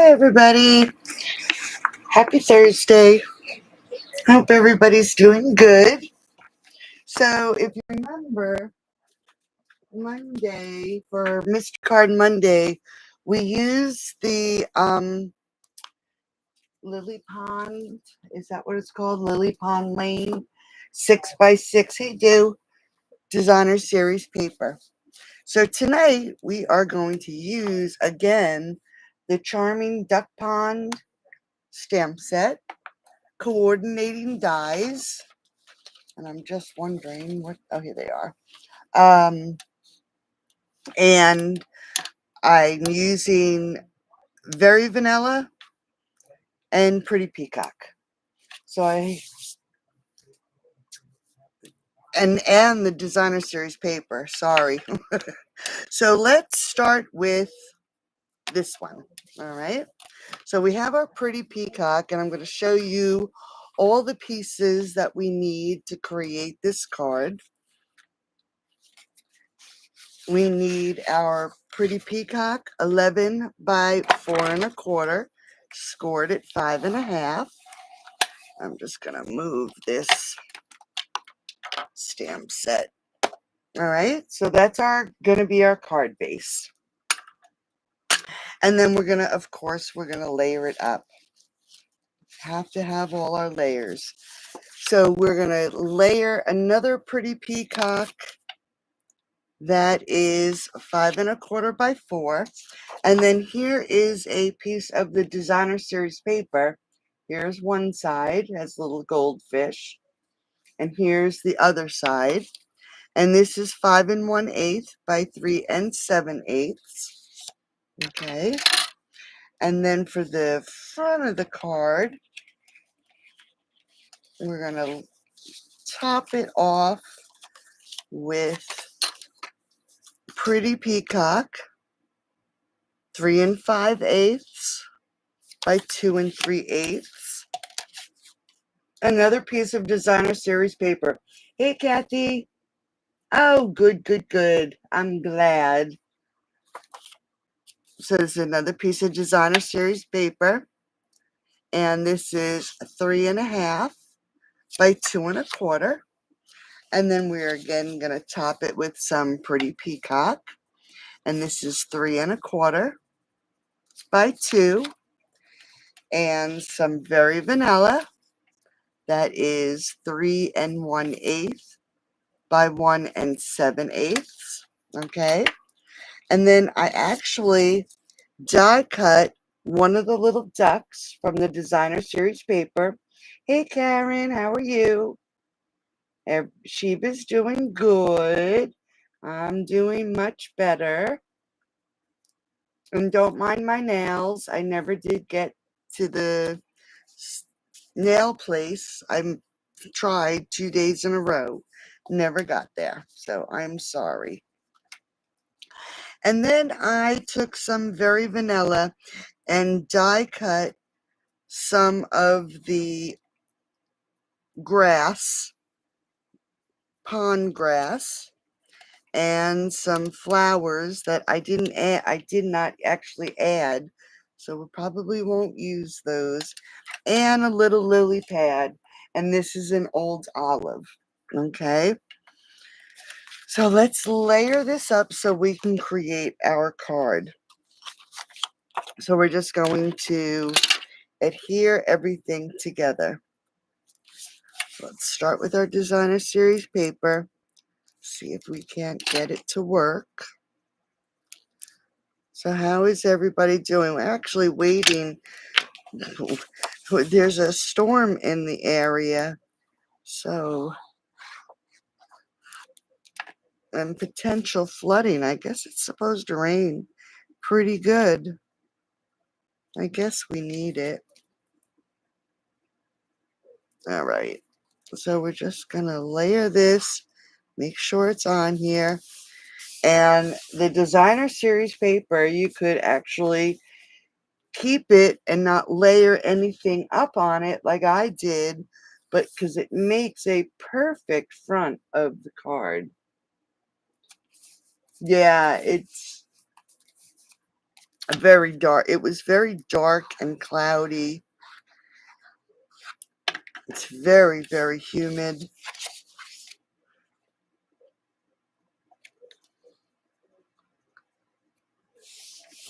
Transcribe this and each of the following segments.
Everybody. Happy Thursday. Hope everybody's doing good. So, if you remember Monday for Mystery Card Monday, we used the Lily Pond. Is that what it's called? Lily Pond Lane 6x6. Hey, designer series paper. So, tonight we are going to use again the Charming Duck Pond stamp set, coordinating dies, and I'm just wondering what. Oh, here they are. And I'm using Very Vanilla and Pretty Peacock. So and the designer series paper. Sorry. So let's start with this one. All right. So we have our Pretty Peacock, and I'm going to show you all the pieces that we need to create this card. We need our Pretty Peacock 11 by 4 1/4, scored at 5 1/2. I'm just going to move this stamp set. All right, so that's going to be our card base. And then we're going to, of course, we're going to layer it up. Have to have all our layers. So we're going to layer another Pretty Peacock that is 5 1/4 by 4. And then here is a piece of the designer series paper. Here's one side, has a little goldfish. And here's the other side. And this is 5 1/8 by 3 7/8. Okay. And then for the front of the card, we're going to top it off with Pretty Peacock 3 5/8 by 2 3/8. Another piece of designer series paper. Hey, Kathy. Oh, good, good, good. I'm glad. So this is another piece of designer series paper. And this is 3 1/2 by 2 1/4. And then we're again going to top it with some Pretty Peacock. And this is 3 1/4 by 2. And some Very Vanilla. That is 3 1/8 by 1 7/8. Okay. And then I actually die cut one of the little ducks from the designer series paper. Hey, Karen, how are you? Sheba's doing good. I'm doing much better. And don't mind my nails. I never did get to the nail place. I tried 2 days in a row. Never got there. So I'm sorry. And then I took some Very Vanilla and die cut some of the grass, pond grass, and some flowers that I did not actually add, so we probably won't use those, and a little lily pad, and this is an old olive. Okay, so let's layer this up so we can create our card. So we're just going to adhere everything together. Let's start with our designer series paper. See if we can't get it to work. So how is everybody doing? We're actually waiting. There's a storm in the area. So, and potential flooding. I guess it's supposed to rain pretty good. I guess we need it. All right. So we're just going to layer this. Make sure it's on here. And the designer series paper, you could actually keep it and not layer anything up on it like I did, but because it makes a perfect front of the card. Yeah, very dark. It was very dark and cloudy. It's very, very humid.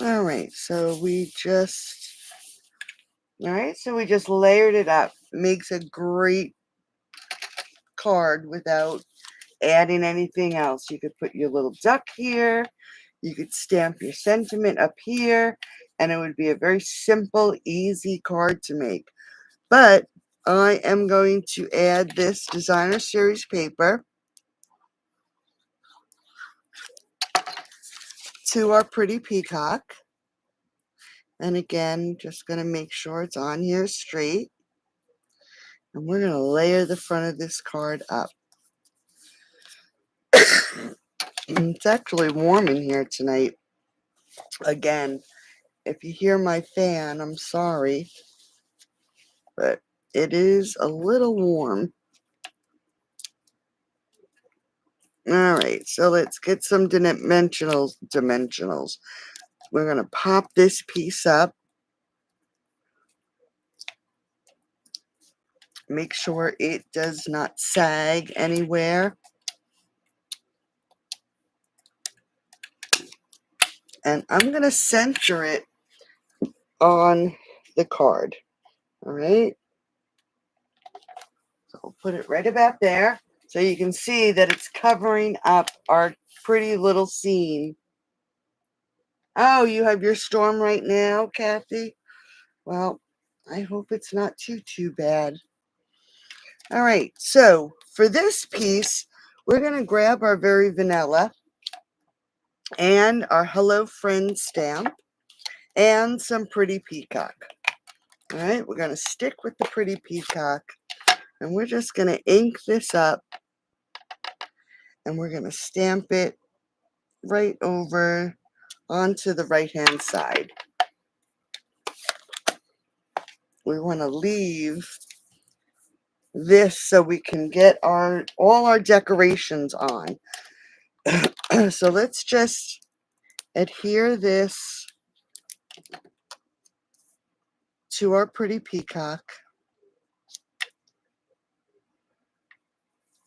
All right, so we just layered it up. Makes a great card without adding anything else. You could put your little duck here. You could stamp your sentiment up here, and it would be a very simple, easy card to make. But I am going to add this designer series paper to our pretty peacock. And again, just going to make sure it's on here straight. And we're going to layer the front of this card up. It's actually warm in here tonight. Again, if you hear my fan, I'm sorry. But it is a little warm. All right, so let's get some dimensionals. We're going to pop this piece up. Make sure it does not sag anywhere. And I'm going to center it on the card. All right. So I'll put it right about there so you can see that it's covering up our pretty little scene. Oh, you have your storm right now, Kathy? Well, I hope it's not too bad. All right, so for this piece, we're going to grab our very vanilla and our Hello Friend stamp and some pretty peacock. All right, we're going to stick with the pretty peacock, and we're just going to ink this up, and we're going to stamp it right over onto the right-hand side. We want to leave this so we can get all our decorations on. So let's just adhere this to our pretty peacock.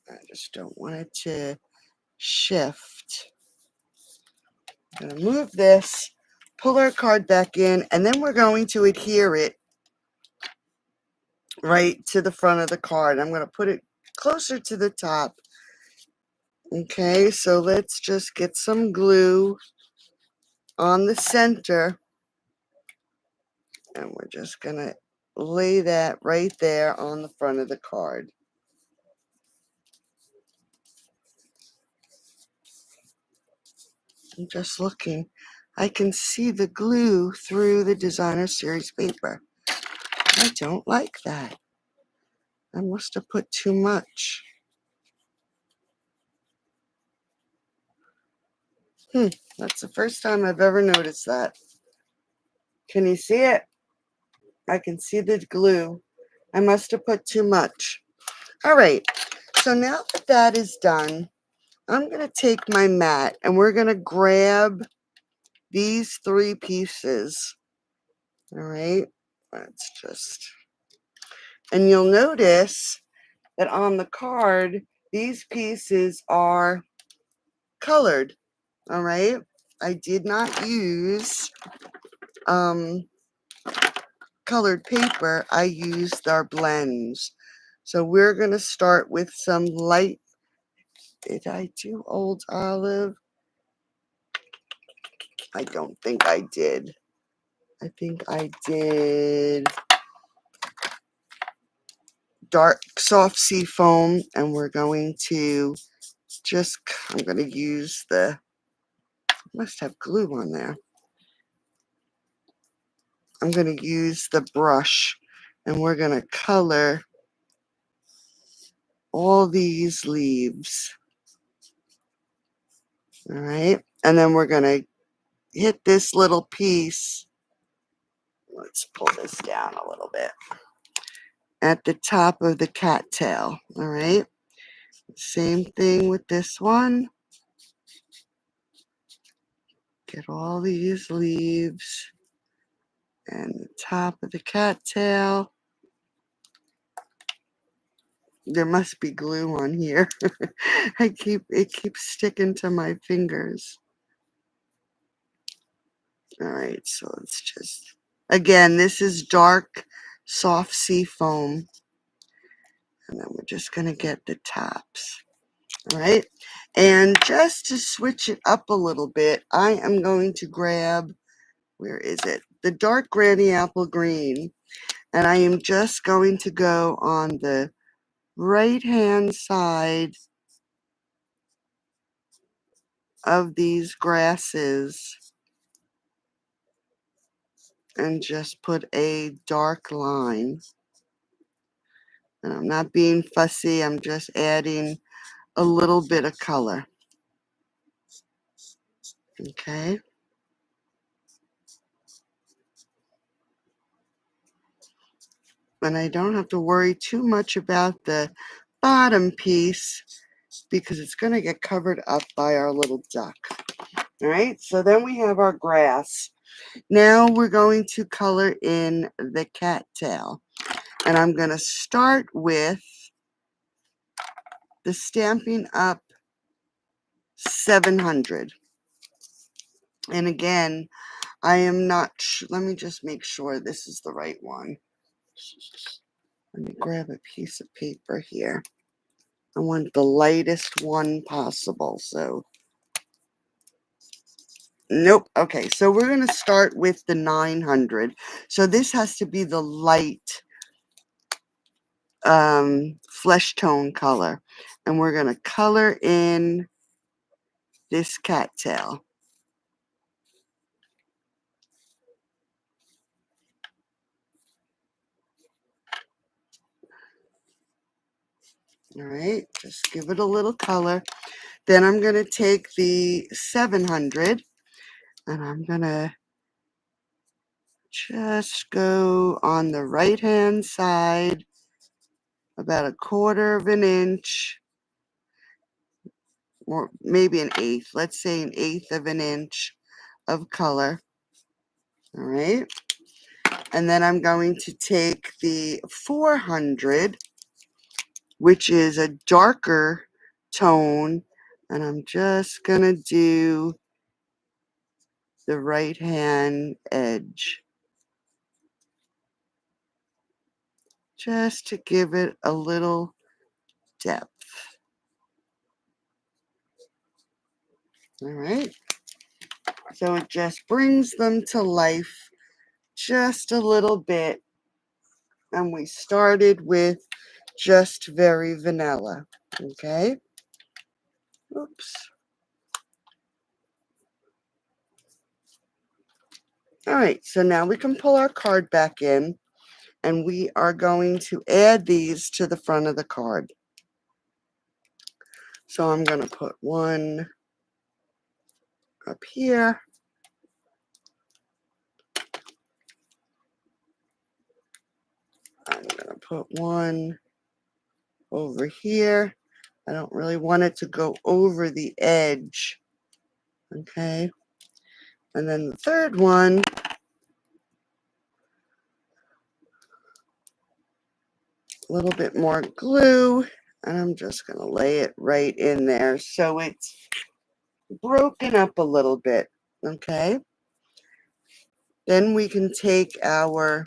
I just don't want it to shift. I'm going to move this, pull our card back in, and then we're going to adhere it right to the front of the card. I'm going to put it closer to the top. Okay, so let's just get some glue on the center, and we're just going to lay that right there on the front of the card. I'm just looking. I can see the glue through the designer series paper. I don't like that. I must have put too much. That's the first time I've ever noticed that. Can you see it? I can see the glue. I must have put too much. All right, so now that that is done, I'm going to take my mat and we're going to grab these three pieces. All right, let's just, and you'll notice that on the card, these pieces are colored. All right, I did not use colored paper. I used our blends. So we're going to start with some light. Did I do Old Olive? I don't think I did. I think I did dark soft sea foam, and we're going to just, I'm going to use the, must have glue on there. I'm going to use the brush, and we're going to color all these leaves. All right, and then we're going to hit this little piece. Let's pull this down a little bit. At the top of the cattail. All right, same thing with this one. Get all these leaves. And the top of the cattail. There must be glue on here. It keeps sticking to my fingers. All right, so let's just, again, this is dark, soft sea foam. And then we're just going to get the tops. All right, and just to switch it up a little bit, I am going to grab, where is it? The dark granny apple green. And I am just going to go on the right hand side of these grasses and just put a dark line. And I'm not being fussy, I'm just adding a little bit of color. Okay. And I don't have to worry too much about the bottom piece because it's going to get covered up by our little duck. All right, so then we have our grass. Now we're going to color in the cattail. And I'm going to start with the Stampin' Up! 700. And again, I am not let me just make sure this is the right one. Let me grab a piece of paper here. I want the lightest one possible, so nope. Okay, so we're going to start with the 900. So this has to be the light flesh tone color. And we're going to color in this cattail. All right, just give it a little color. Then I'm going to take the 700 and I'm going to just go on the right hand side about 1/4 of an inch, or maybe an eighth. Let's say 1/8 of an inch of color. All right. And then I'm going to take the 400, which is a darker tone, and I'm just going to do the right hand edge just to give it a little depth. All right, so it just brings them to life just a little bit, and we started with just very vanilla. Okay, oops. All right, so now we can pull our card back in, and we are going to add these to the front of the card. So I'm going to put one up here. I'm going to put one over here. I don't really want it to go over the edge. Okay. And then the third one, a little bit more glue, and I'm just going to lay it right in there so it's broken up a little bit. Okay. Then we can take our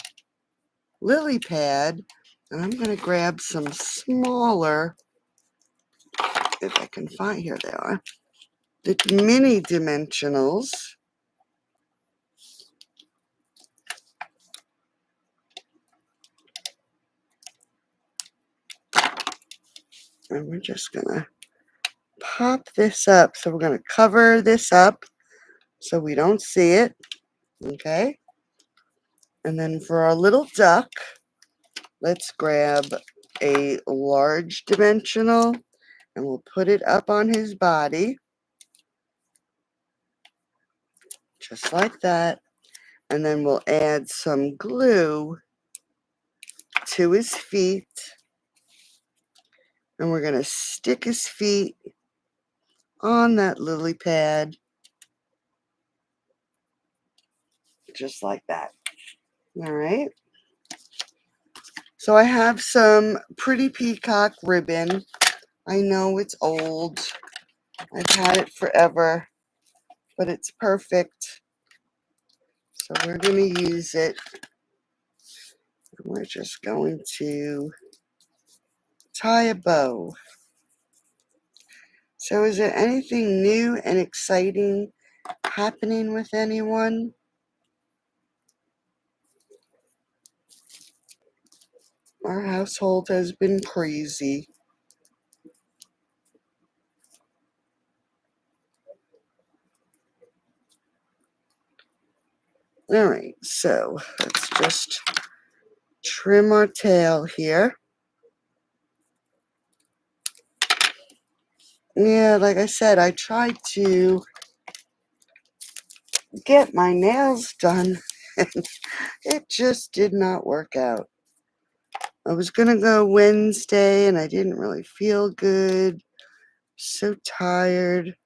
lily pad, and I'm going to grab some smaller, if I can find, here they are, the mini dimensionals. And we're just going to pop this up. So we're going to cover this up so we don't see it. Okay. And then for our little duck, let's grab a large dimensional and we'll put it up on his body. Just like that. And then we'll add some glue to his feet. And we're going to stick his feet on that lily pad. Just like that. All right. So I have some pretty peacock ribbon. I know it's old. I've had it forever, but it's perfect. So we're going to use it. We're just going to tie a bow. So is there anything new and exciting happening with anyone? Our household has been crazy. All right, so let's just trim our tail here. Yeah, like I said, I tried to get my nails done, and it just did not work out. I was going to go Wednesday, and I didn't really feel good. So tired.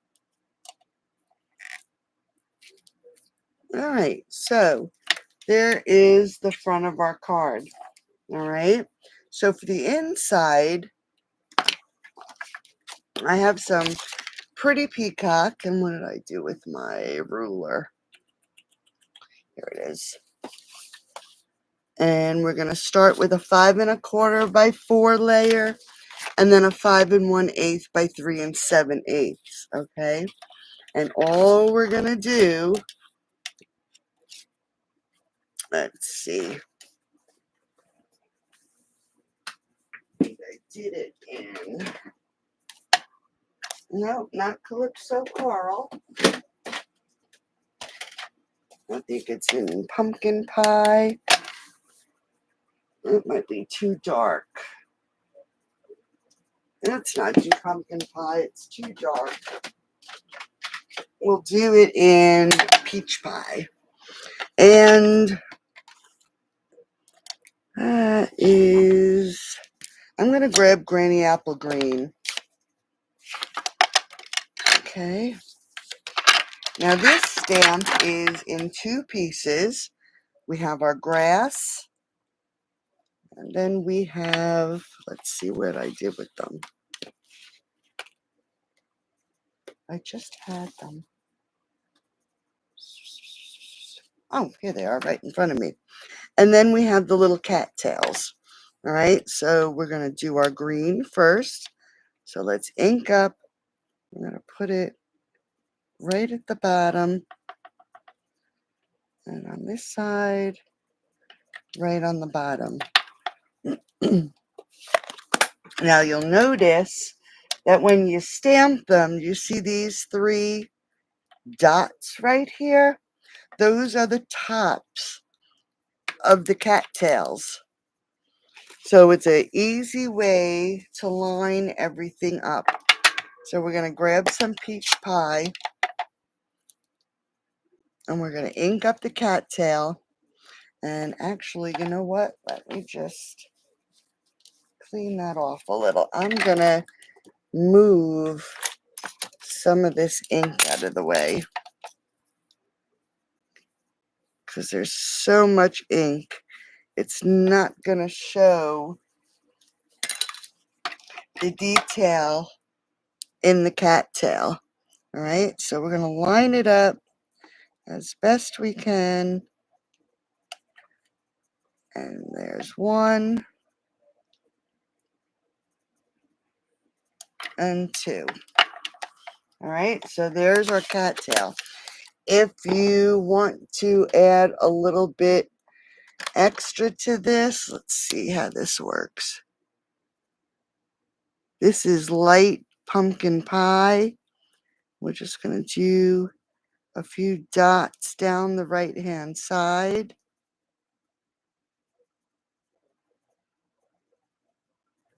All right, so there is the front of our card. All right, so for the inside, I have some pretty peacock. And what did I do with my ruler? Here it is. And we're going to start with a 5 1/4 by 4 layer, and then a 5 1/8 by 3 7/8. Okay, and all we're going to do, let's see, I did it in, no, not Calypso Coral. I think it's in Pumpkin Pie. It might be too dark. Let's not do Pumpkin Pie. It's too dark. We'll do it in Peach Pie. And that is, I'm going to grab Granny Apple Green. Okay. Now this stamp is in 2 pieces. We have our grass. And then we have, let's see what I did with them. I just had them. Oh, here they are right in front of me. And then we have the little cattails. All right, so we're going to do our green first. So let's ink up. I'm going to put it right at the bottom. And on this side, right on the bottom. Now you'll notice that when you stamp them, you see these 3 dots right here? Those are the tops of the cattails. So it's an easy way to line everything up. So we're going to grab some peach pie, and we're going to ink up the cattail. And actually, you know what? Let me just clean that off a little. I'm going to move some of this ink out of the way because there's so much ink. It's not going to show the detail in the cattail. All right, so we're going to line it up as best we can. And there's 1 and 2. All right, so there's our cattail. If you want to add a little bit extra to this, let's see how this works. This is light pumpkin pie. We're just going to do a few dots down the right-hand side.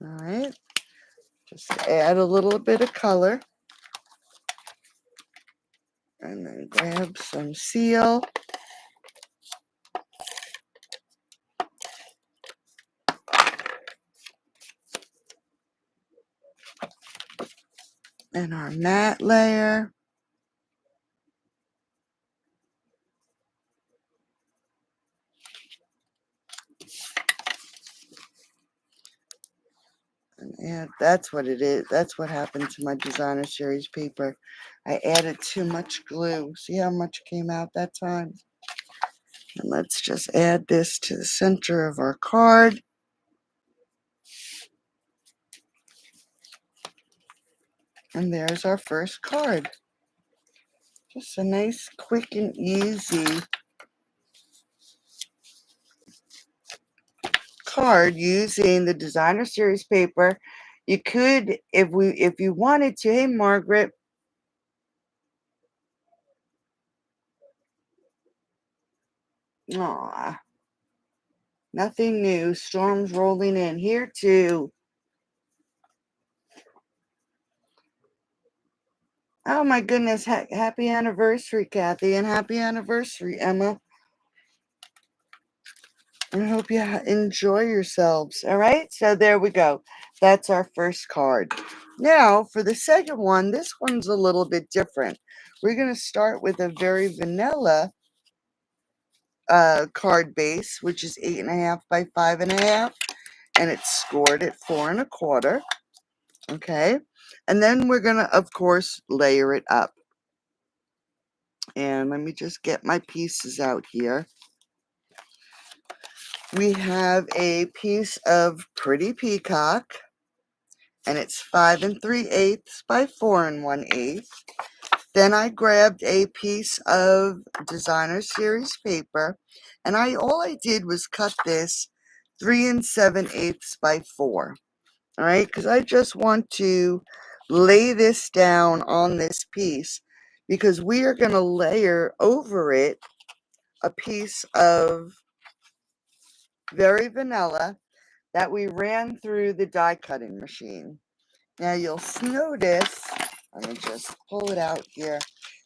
All right, just add a little bit of color. And then grab some seal. And our matte layer. Yeah, that's what it is. That's what happened to my designer series paper. I added too much glue. See how much came out that time? And let's just add this to the center of our card. And there's our first card. Just a nice, quick, and easy card using the designer series paper. You could, if you wanted to. Hey, Margaret. Aw, nothing new. Storms rolling in here too. Oh my goodness! Happy anniversary, Kathy, and happy anniversary, Emma. I hope you enjoy yourselves. All right, so there we go. That's our first card. Now, for the second one, this one's a little bit different. We're going to start with a very vanilla card base, which is 8.5 by 5.5, and it's scored at 4.25. Okay, and then we're going to, of course, layer it up. And let me just get my pieces out here. We have a piece of Pretty Peacock, and it's 5 3/8 by 4 1/8. Then I grabbed a piece of designer series paper, and all I did was cut this 3 7/8 by 4. All right, because I just want to lay this down on this piece, because we are going to layer over it a piece of very vanilla that we ran through the die cutting machine. Now you'll notice, let me just pull it out here.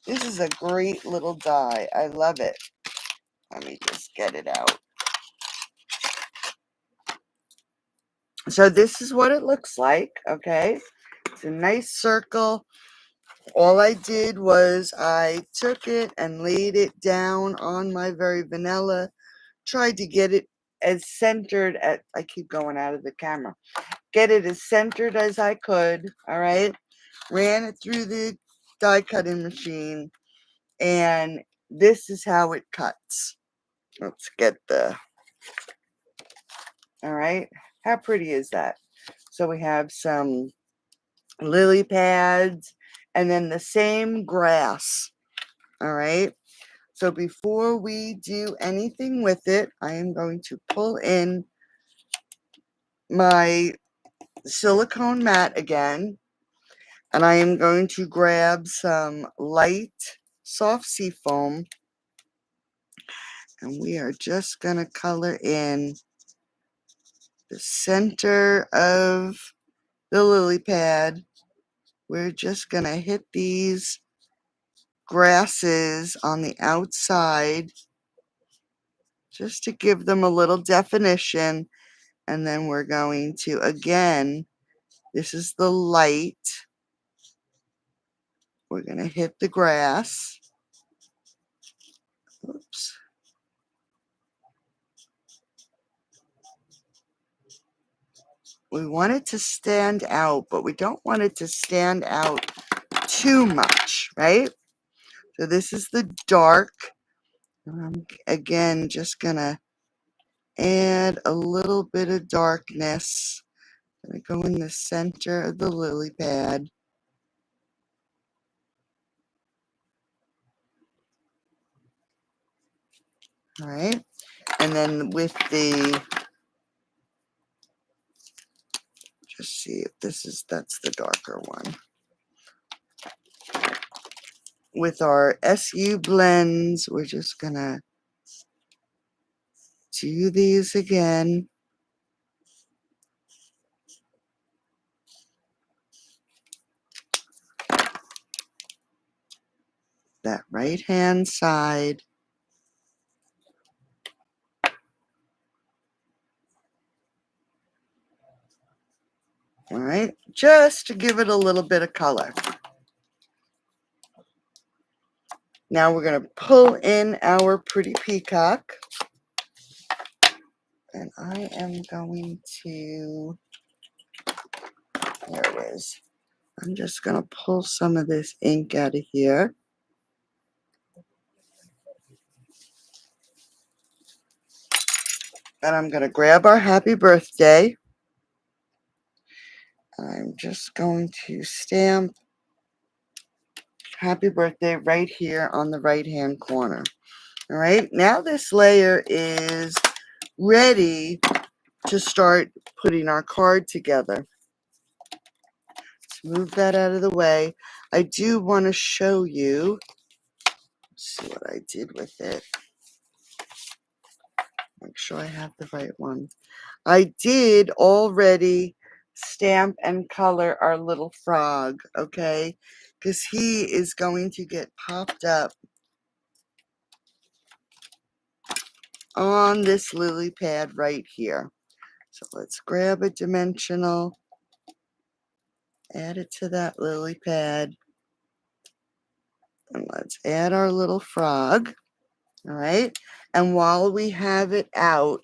This is a great little die. I love it. Let me just get it out. So this is what it looks like, okay? It's a nice circle. All I did was I took it and laid it down on my very vanilla, tried to get it as centered at, I keep going out of the camera, get it as centered as I could, all right? Ran it through the die cutting machine, and this is how it cuts. Let's get all right, how pretty is that? So we have some lily pads and then the same grass, all right? So before we do anything with it, I am going to pull in my silicone mat again, and I am going to grab some light soft sea foam, and we are just going to color in the center of the lily pad. We're just going to hit these grasses on the outside just to give them a little definition. And then we're going to, again, this is the light. We're going to hit the grass. Oops. We want it to stand out, but we don't want it to stand out too much, right? So this is the dark. I'm, again, just going to add a little bit of darkness. I'm going to go in the center of the lily pad. All right. And then with the, just see if that's the darker one. With our SU blends, we're just going to do these again. That right hand side. All right, just to give it a little bit of color. Now we're going to pull in our Pretty Peacock. And I am going to There it is. I'm just going to pull some of this ink out of here. And I'm going to grab our happy birthday. I'm just going to stamp happy birthday right here on the right hand corner. All right, now this layer is ready to start putting our card together. Let's move that out of the way. I do want to show you, let's see what I did with it. Make sure I have the right one. I did already stamp and color our little frog, okay? Because he is going to get popped up on this lily pad right here. So let's grab a dimensional, add it to that lily pad, and let's add our little frog, all right? And while we have it out,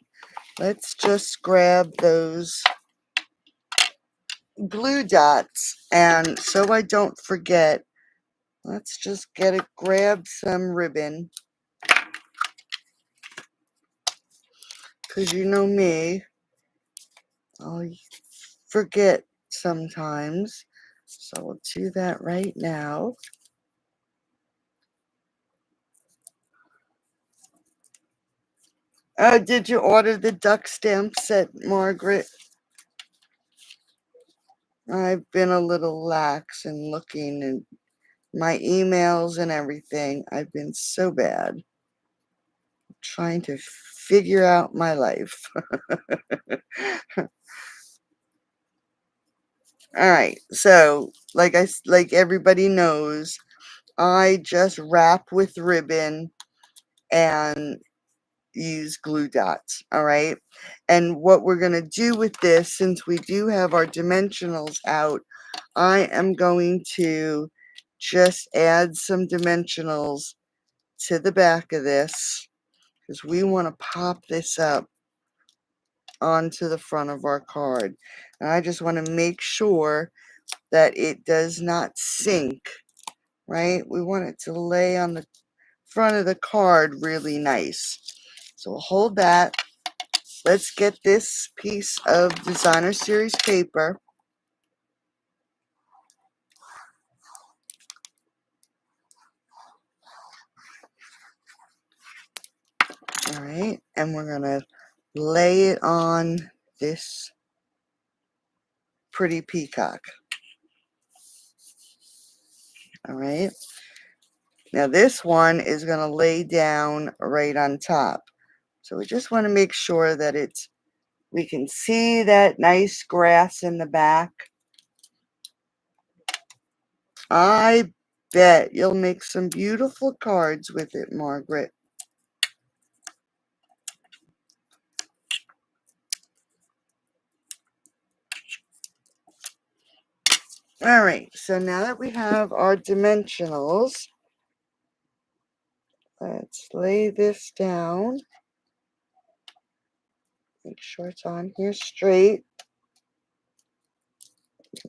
let's just grab those glue dots. And so I don't forget, let's just grab some ribbon, because you know me, I'll forget sometimes. So we'll do that right now. Did you order the duck stamp set, Margaret? I've been a little lax in looking at my emails and everything. I've been so bad trying to figure out my life. All right, so like everybody knows, I just wrap with ribbon and use glue dots. All right, and what we're going to do with this, since we do have our dimensionals out, I am going to just add some dimensionals to the back of this, because we want to pop this up onto the front of our card. And I just want to make sure that it does not sink, right? We want it to lay on the front of the card really nice. So we'll hold that. Let's get this piece of designer series paper. All right, and we're going to lay it on this pretty peacock. All right. Now this one is going to lay down right on top. So we just want to make sure that we can see that nice grass in the back. I bet you'll make some beautiful cards with it, Margaret. All right, so now that we have our dimensionals, let's lay this down. Make sure it's on here straight.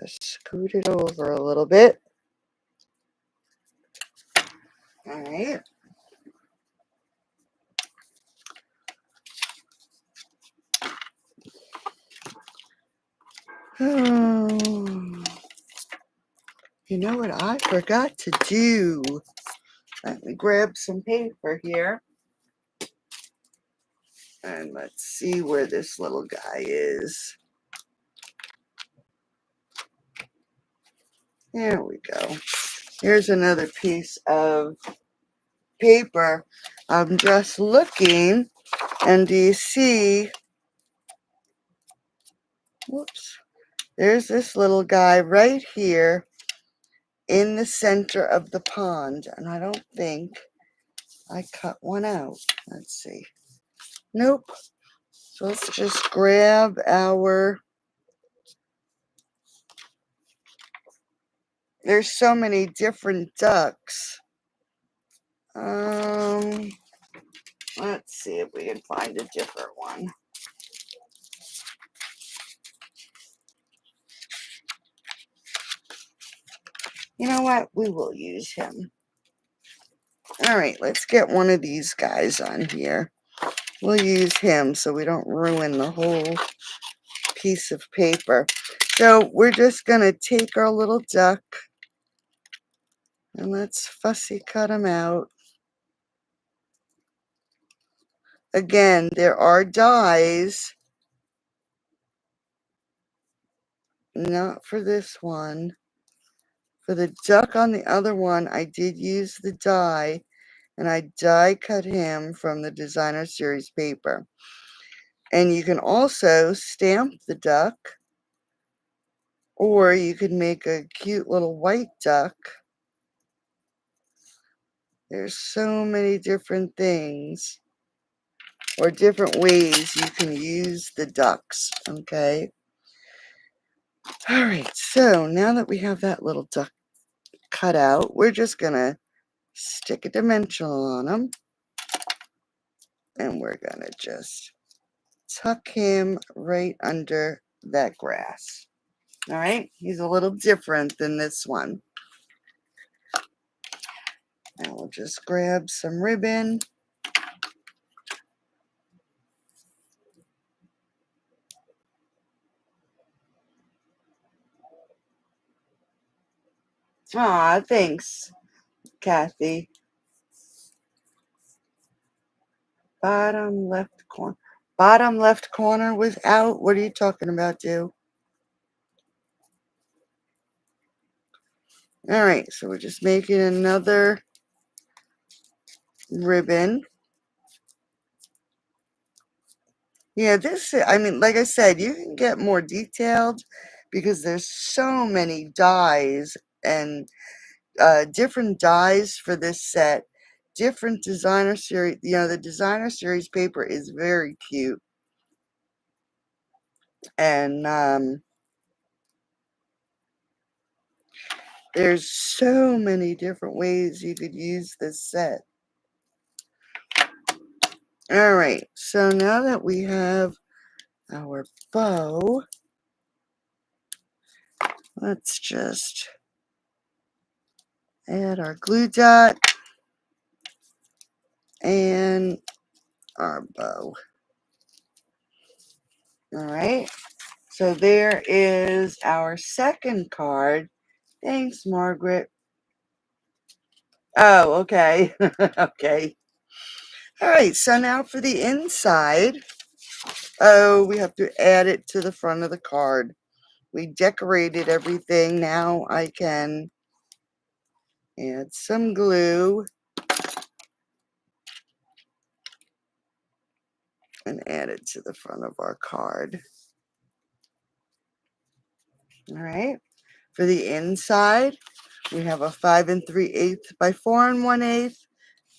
Just scoot it over a little bit. All right. Oh, you know what I forgot to do? Let me grab some paper here. And let's see where this little guy is. There we go. Here's another piece of paper. I'm just looking, and do you see, whoops, there's this little guy right here in the center of the pond, and I don't think I cut one out. Let's see. Nope. So let's just grab there's so many different ducks. Let's see if we can find a different one. You know what? We will use him. All right, let's get one of these guys on here. We'll use him so we don't ruin the whole piece of paper. So we're just going to take our little duck and let's fussy cut him out. Again, there are dies. Not for this one. For the duck on the other one, I did use the die, and I die cut him from the designer series paper. And you can also stamp the duck, or you could make a cute little white duck. There's so many different things or different ways you can use the ducks, okay? All right, so now that we have that little duck cut out, we're just going to stick a dimensional on him, and we're going to just tuck him right under that grass. All right, he's a little different than this one. And we'll just grab some ribbon. Aw, thanks, Kathy. Bottom left corner. Bottom left corner was out. What are you talking about, Dew? All right, so we're just making another ribbon. Yeah, this, I mean, like I said, you can get more detailed because there's so many dies and different dies for this set. Different designer series, you know, the designer series paper is very cute. And there's so many different ways you could use this set. All right, so now that we have our bow, let's just add our glue dot and our bow. All right, so there is our second card. Thanks, Margaret. Oh, okay. Okay. All right, so now for the inside. Oh, we have to add it to the front of the card. We decorated everything. Now I can add some glue and add it to the front of our card. All right. For the inside, we have a 5 3/8 by 4 1/8,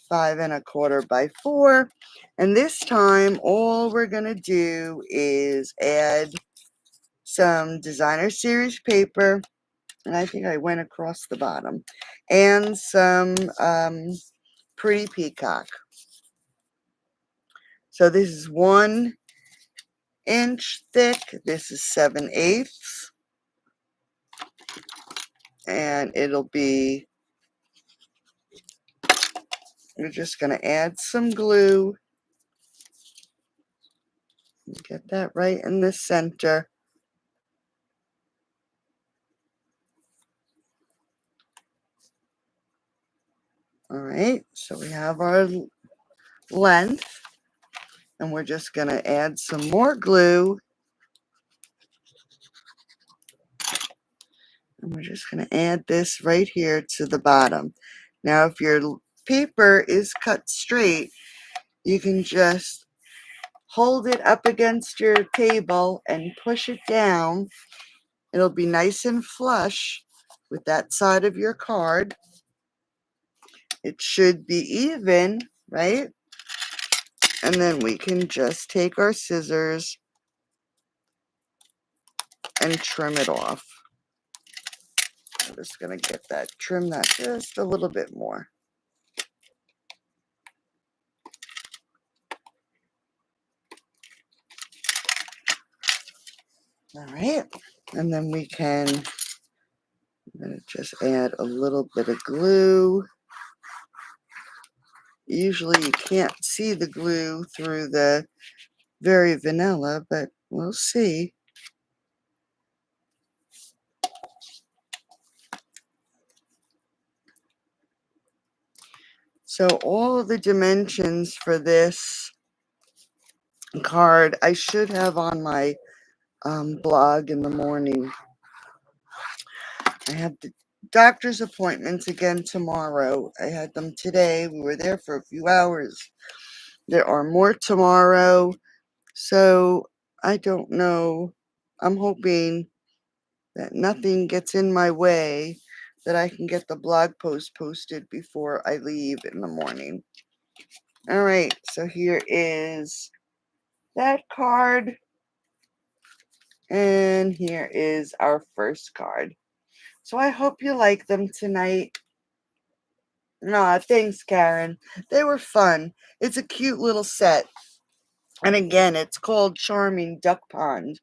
5 1/4 by 4. And this time, all we're going to do is add some designer series paper, and I think I went across the bottom, and some pretty peacock. So this is 1 inch thick. This is 7/8, and it'll be, we're just going to add some glue. Get that right in the center. All right, so we have our length, and we're just going to add some more glue. And we're just going to add this right here to the bottom. Now, if your paper is cut straight, you can just hold it up against your table and push it down. It'll be nice and flush with that side of your card. It should be even, right? And then we can just take our scissors and trim it off. I'm just going to get that, trim that just a little bit more. All right, and then we can, I'm going to Just add a little bit of glue. Usually you can't see the glue through the very vanilla, but we'll see. So all of the dimensions for this card I should have on my blog in the morning. I have the doctor's appointments again tomorrow. I had them today. We were there for a few hours. There are more tomorrow. So I don't know. I'm hoping that nothing gets in my way, that I can get the blog post posted before I leave in the morning. All right, so here is that card. And here is our first card. So I hope you like them tonight. Aw, thanks, Karen. They were fun. It's a cute little set. And again, it's called Charming Duck Pond.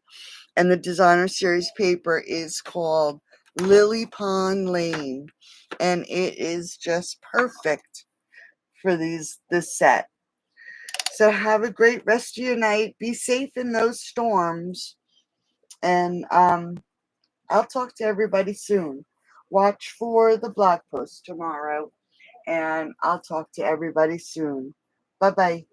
And the designer series paper is called Lily Pond Lane. And it is just perfect for this set. So have a great rest of your night. Be safe in those storms. And I'll talk to everybody soon. Watch for the blog post tomorrow. And I'll talk to everybody soon. Bye-bye.